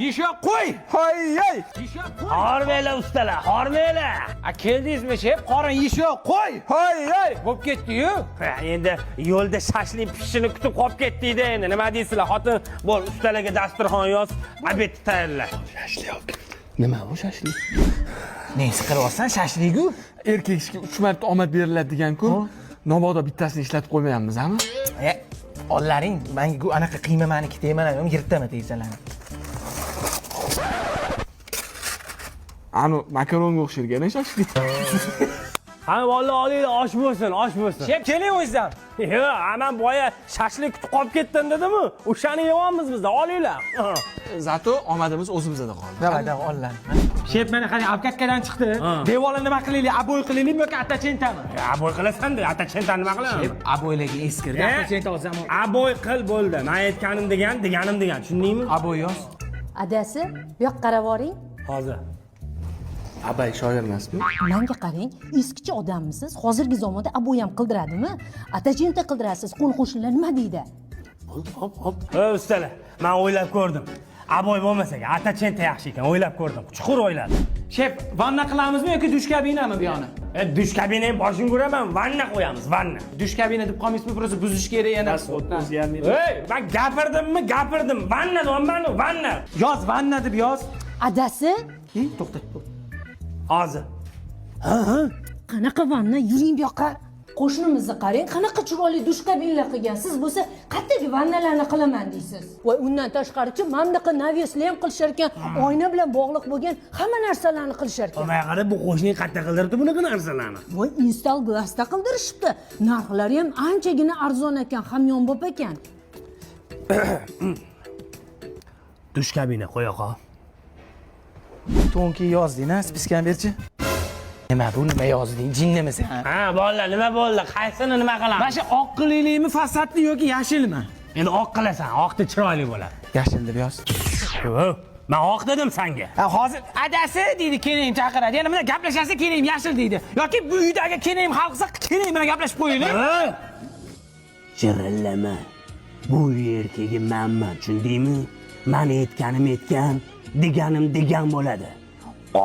Yesha qo'y. Hoy. Yesha qo'y. Hormanglar ustalar, hormanglar. Keldingizmi shef? Qorin yesha qo'y. Hoy. Bo'p ketdi-yu. Endi yo'lda shashlik pishishini kutib qolib ketdik-da endi. Nima deysizlar? Xotin, bo'l, ustalarga dasturxon yoz, obed tayyorla. Nima bu shashlik? Nesi qilyapsan shashligu? Erkakga 3 marta omad beriladi degan-ku. Nobodo bittasini ishlatib qo'ymayapmiz-mi? Ollaring, menga anaqa qiyma meniki tegmadi, yirtaman tegsalarni. Ani makaronga o'xshargan shashlik. Ha, vallahi olinglar, osh bo'lsin, osh bo'lsin. Shef, keling o'zingizdan. Yo'q, men boya shashlik kutib qolib ketdim dedim-ku. O'shani yeyapmiz biz, olinglar. Zato omadimiz o'zimizda qoldi. Davay, ollan. Shef, mana qarang, obkatkadan chiqdi. Devorni nima qilaylik? Abo'y qilaylikmi yoki atachentami? Abo'y qilasan-da, atachentani nima qilaman? Shef, abo'ylarga eskirdi. Atachenta olsam, Abo'y qil bo'ldi. Men aytganim deganim, tushundingmi? abo'y yoz. Adasi, bu yoqqa qarab boring. Hozir. Abay shoir emasmi? Menga qarang, eskicha odammisiz? Hozirgi zamonda abo'y ham qildiradimi? Atachenta qildirasiz, qo'ni-qo'shnilar nima deydi? Hop. Ustalar, men o'ylab ko'rdim. Abo'y bo'lmasa, atachenta yaxshi ekan, o'ylab ko'rdim. Chuqur o'yladim. Shef, vanna qilamizmi yoki dush kabinami bu yoqni? Dush kabinani boshini ko'raman, vanna qo'yamiz, vanna. Dush kabina deb qolmaysizmi? Просто buzish kerak yana. Ey, men gapirdim. Vanna deyapman, vanna. Yoz, vanna deb yoz. Adasi, To'xta. Hozir. qanaqa vanna? Yuring bu yoqqa. Qo'shnimizni qarang, qanaqa chiroyli dush kabinlar qilgan. Siz bo'lsa, qayerdagi vannalarni qilaman deysiz. Voy, undan tashqarichi mamlaqa navyeslar ham qilishar ekan, oyna bilan bog'liq bo'lgan hamma narsalarni qilishar ekan. Mana qarab, bu qo'shning qayerda qildirdi bunaqa narsalarni? Voy, install glassda qildirishibdi. Narxlari ham anchagina arzon ekan, hamyonbop ekan. Dush kabina qo'ya qol. To'nki yozding-a, spiskani berchi. Nima bu, nima yozding? Jinnimi sen? Ha, bolalar, nima bo'ldi? Qaysini nima qilamiz? Mana shu oq qilaylikmi, fasadli yoki yashilmi? Endi oq qilasan, oqda chiroyli bo'ladi. Yashil deb yoz. Men oq dedim senga. Hozir adasi deydi, keling chaqiradi. Yana bunday gaplashasa keling yashil deydi. Yoki bu uydagi keling xalqsa keling bilan gaplashib qo'yinglar. Jirillama. Bu erkagi menman, tushundingmi? Men aytganim aytgan, deganim degan bo'ladi.